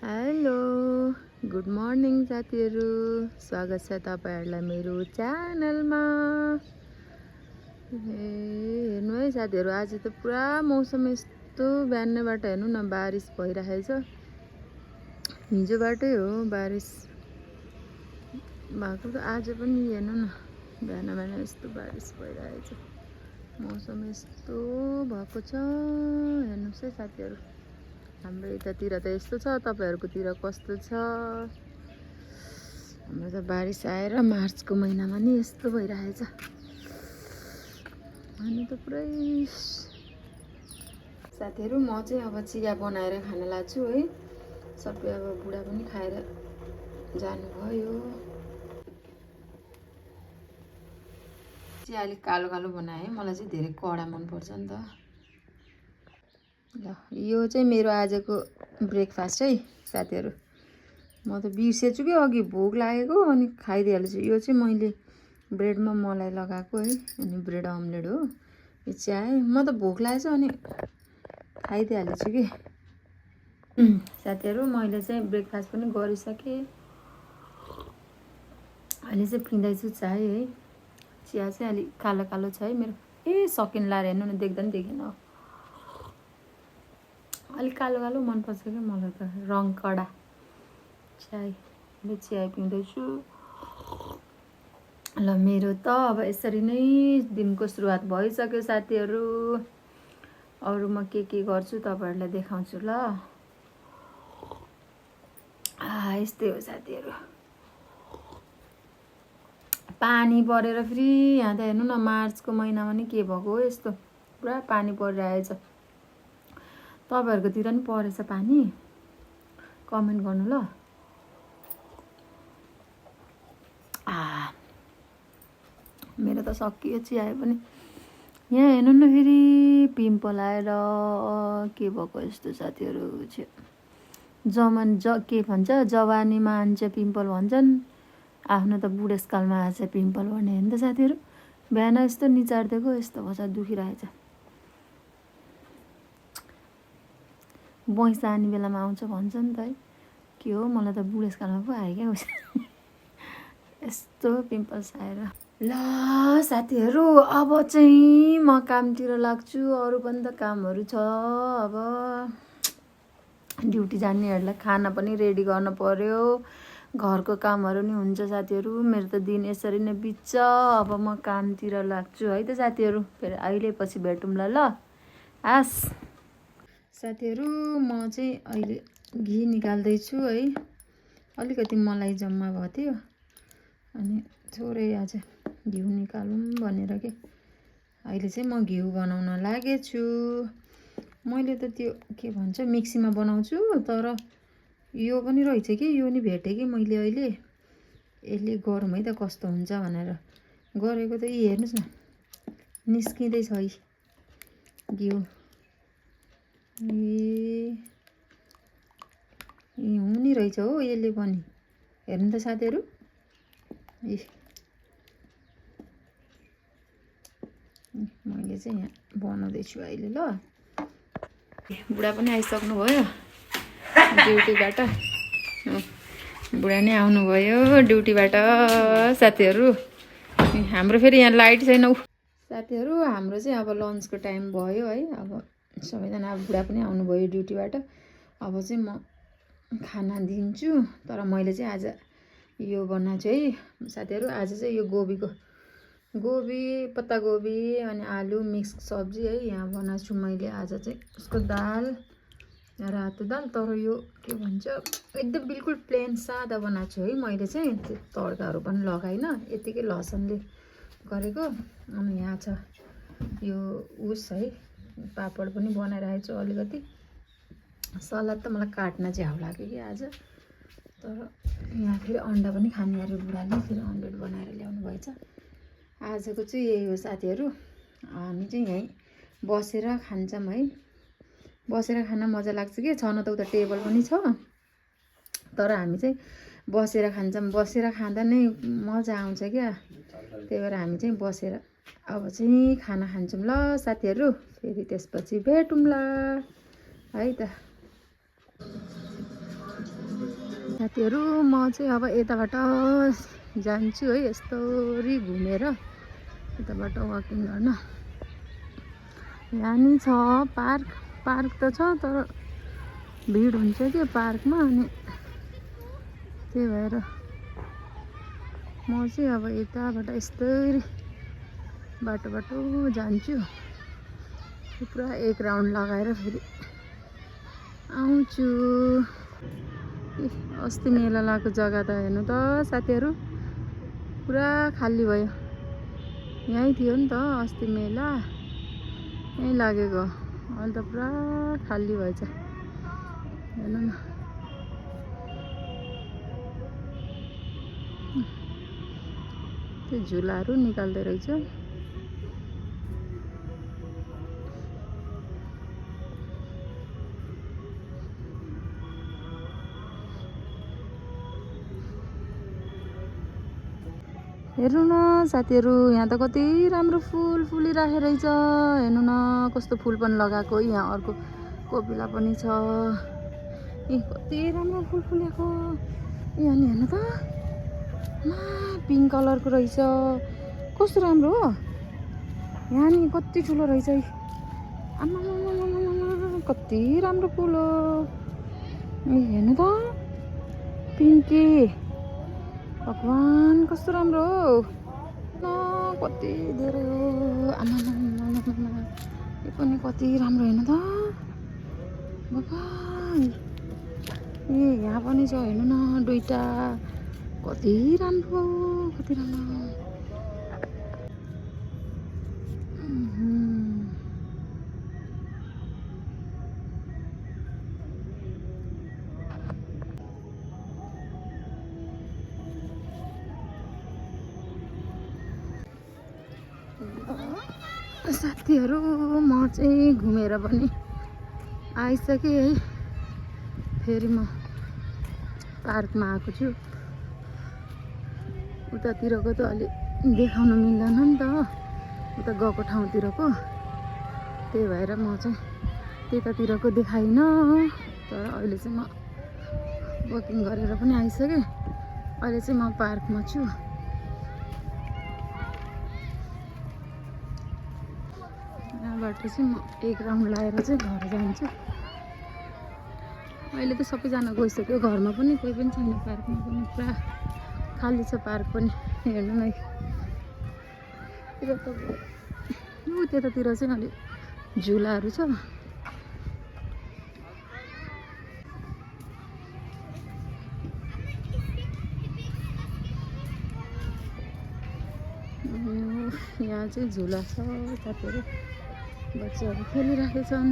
Hello good morning साथीहरू, स्वागत छ तपाईँहरूलाई मेरो च्यानलमा। हेर्नु है साथीहरू, आज त पुरा मौसम यस्तो बिहानबाट हेर्नु न बारिस भइरहेछ। हिजोबाटै हो बारिस भएको त आज पनि हेर्नु न बिहान बिहान यस्तो बारिस भइरहेछ। मौसम यस्तो भएको छ हेर्नुहोस् है साथीहरू। हाम्रो यतातिर त यस्तो छ, तपाईँहरूकोतिर कस्तो छ? हाम्रो त बारिस आएर मार्चको महिनामा नि यस्तो भइरहेछ। अनि त पुरै साथीहरू, म चाहिँ अब चिया बनाएर खान लाग्छु है। सबै अब बुढा पनि खाएर जानुभयो। चिया अलिक कालो कालो बनाएँ, मलाई चाहिँ धेरै कडा मनपर्छ नि त। ल, यो चाहिँ मेरो आजको ब्रेकफास्ट है साथीहरू। म त बिर्सेछु कि अघि भोक लागेको, अनि खाइदिइहाल्छु। यो चाहिँ मैले ब्रेडमा मलाई लगाएको है, अनि ब्रेड अमलेट हो। यो चिया म त भोक लागेछ अनि खाइदिइहाल्छु कि साथीहरू। मैले चाहिँ ब्रेकफास्ट पनि गरिसकेँ। अहिले चाहिँ पिँदैछु चाय है। चिया चाहिँ अलिक कालो कालो छ है मेरो। ए सकिन लाएर हेर्नु न, देख्दा पनि देखिन। अलिक कालो कालो मनपर्छ क्या मलाई त, रङ कडा चाय। चिया पिउँदैछु। ल, मेरो त अब यसरी नै दिनको सुरुवात भइसक्यो साथीहरू। अरू म के गर्छु तपाईँहरूलाई देखाउँछु ल। यस्तै हो साथीहरू। पानी परेर फेरि यहाँ त हेर्नु न, मार्चको महिनामा नि के भएको हो, यस्तो पुरा पानी परिरहेछ। तपाईँहरूकोतिर नि परेछ पानी? कमेन्ट गर्नु ल। मेरो त सकियो चिया पनि। यहाँ हेर्नु न, फेरि पिम्पल आएर के भएको यस्तो साथीहरू। के भन्छ, जवानीमा आन्छ पिम्पल भन्छन्, आफ्नो त बुढेसकालमा आएछ पिम्पल भन्ने हो नि त साथीहरू। बिहान यस्तो निचारिदिएको यस्तो भन्छ, दुखिरहेछ। बैँस आउने बेलामा आउँछ भन्छ नि त है। के हो, मलाई त बुढेसकालमा पो आयो क्या यस्तो पिम्पल्स आएर। ल साथीहरू, अब चाहिँ म कामतिर लाग्छु। अरू पनि त कामहरू छ। अब ड्युटी जानेहरूलाई खाना पनि रेडी गर्न पर्यो, घरको कामहरू नि हुन्छ साथीहरू। मेरो त दिन यसरी नै बित्छ। अब म कामतिर लाग्छु है त साथीहरू। फेरि अहिले पछि भेटौँला ल। आस साथीहरू, म चाहिँ अहिले घी निकाल्दैछु है। अलिकति मलाई जम्मा भएको थियो, अनि थोरै आज घिउ निकालौँ भनेर के। अहिले चाहिँ म घिउ बनाउन लागेछु। मैले त त्यो के भन्छ मिक्सीमा बनाउँछु, तर यो पनि रहेछ कि, यो नि भेटेँ कि मैले अहिले। यसले गरौँ है त कस्तो हुन्छ भनेर गरेको त। हेर्नुहोस् न, निस्किँदैछ है घिउ। हुने रहेछ हो यसले पनि। हेर्नु त साथीहरू, मैले चाहिँ यहाँ बनाउँदैछु अहिले ल। बुढा पनि आइसक्नु भयो ड्युटीबाट। बुढा नै आउनुभयो ड्युटीबाट साथीहरू। हाम्रो फेरि यहाँ लाइट छैन साथीहरू। हाम्रो चाहिँ अब लन्चको टाइम भयो है। अब सबैजना, अब बुढा पनि आउनुभयो ड्युटीबाट। अब चाहिँ म खाना दिन्छु। तर मैले चाहिँ आज यो बनाएको छु है साथीहरू। आज चाहिँ यो गोभी, पत्तागोभी अनि आलु मिक्स सब्जी है यहाँ बनाएको छु मैले आज चाहिँ। उसको दाल, रातो दाल। तर यो के भन्छ, एकदम बिल्कुल प्लेन सादा बनाएको छु है मैले चाहिँ। त्यो तड्काहरू पनि लगाइनँ, यतिकै लसुनले गरेको। अनि यहाँ छ यो है, पापड पनि बनाइरहेको छु अलिकति। सलाद त मलाई काट्न झ्याउ लाग्यो कि आज। तर यहाँ फेरि अन्डा पनि खाने अरे बुढाले, फेरि अमलेट बनाएर ल्याउनु भएछ। आजको चाहिँ यही हो साथीहरू। हामी चाहिँ यहीँ बसेर खान्छौँ है। बसेर खान मजा लाग्छ कि, छन त उता टेबल पनि छ, तर हामी चाहिँ बसेर खान्छौँ। बसेर खाँदा नै मजा आउँछ क्या, त्यही भएर हामी चाहिँ बसेर अब चाहिँ खाना खान्छौँ ल साथीहरू। फेरि त्यसपछि भेटौँला है त। साथीहरू म चाहिँ अब यताबाट जान्छु है, यस्तोरी घुमेर यताबाट वाकिङ गर्न। यहाँ नि छ पार्क, पार्क त छ तर भिड हुन्छ कि पार्कमा, अनि त्यही भएर म चाहिँ अब यताबाट यस्तरी बाटो जान्छु। पुरा एक राउन्ड लगाएर फेरि आउँछु। अस्ति मेला लगाएको जग्गा त हेर्नु त साथीहरू, पुरा खाली भयो। यहीँ थियो नि त अस्ति मेला, यहीँ लागेको, अहिले त पुरा खाली भएछ। हेर्नु न, त्यो झुलाहरू निकाल्दै रहेछ। हेर्नु न साथीहरू, यहाँ त कति राम्रो फुल फुलिराखेको रहेछ। हेर्नु न कस्तो फुल पनि लगाएको। यहाँ अर्को कोपिला पनि छ। ए कति राम्रो फुल फुलेको। यहाँ नि हेर्नु त, पिङ्क कलरको रहेछ, कस्तो राम्रो हो। यहाँ नि कति ठुलो रहेछ। आमा कति राम्रो फुल हो। हेर्नु त, पिङ्की, भगवान् कस्तो राम्रो हो न, कति धेरै हो। आमा यो पनि कति राम्रो, हेर्नु त भगवान्। ए यहाँ पनि छ, हेर्नु न दुईटा, कति राम्रो, कति राम्रो। साथीहरू म चाहिँ घुमेर पनि आइसकेँ है। फेरि म पार्कमा आएको छु। उतातिरको त अलि देखाउन मिल्दैन नि त, उता गएको ठाउँतिरको, त्यही भएर म चाहिँ त्यतातिरको देखाइनँ। तर अहिले चाहिँ म वकिङ गरेर पनि आइसकेँ। अहिले चाहिँ म पार्कमा छु। यहाँबाट चाहिँ म एक राउन्ड लगाएर चाहिँ घर जान्छु। अहिले त सबैजना गइसक्यो, घरमा पनि कोही पनि छैन, पार्कमा पनि पुरा खाली छ पार्क पनि। हेर्नु न, त्यतातिर चाहिँ अलि झुलाहरू छ। यहाँ चाहिँ झुला छ, साथीहरू बच्चाहरू खेलिरहेका छन्।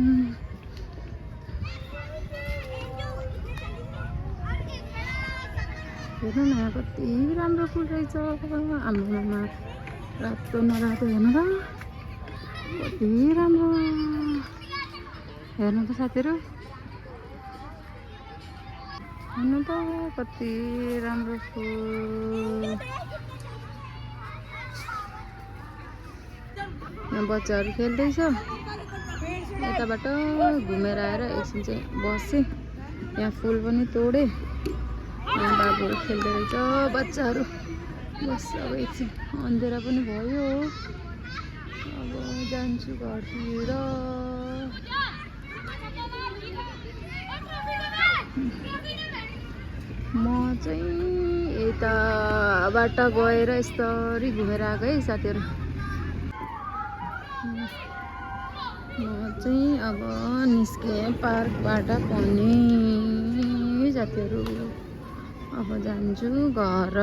हेर्नु न कति राम्रो फुल रहेछ। आमामा रातो नरातो, हेर्नु त कति राम्रो। हेर्नु त साथीहरू, हेर्नु त कति राम्रो फुल। यहाँ बच्चाहरू खेल्दैछ। यताबाट घुमेर आएर एकछिन चाहिँ बसेँ। यहाँ फुल पनि तोडेँ। यहाँ बाबुहरू खेल्दै रहेछ, बच्चाहरू बस। अब एकछिन अँधेरा पनि भयो, अब जान्छु घरतिर। म चाहिँ यताबाट गएर यस्तरी घुमेर आएको है साथीहरू। म चाहिँ अब निस्केँ पार्कबाट पनि साथीहरू। अब जान्छु घर।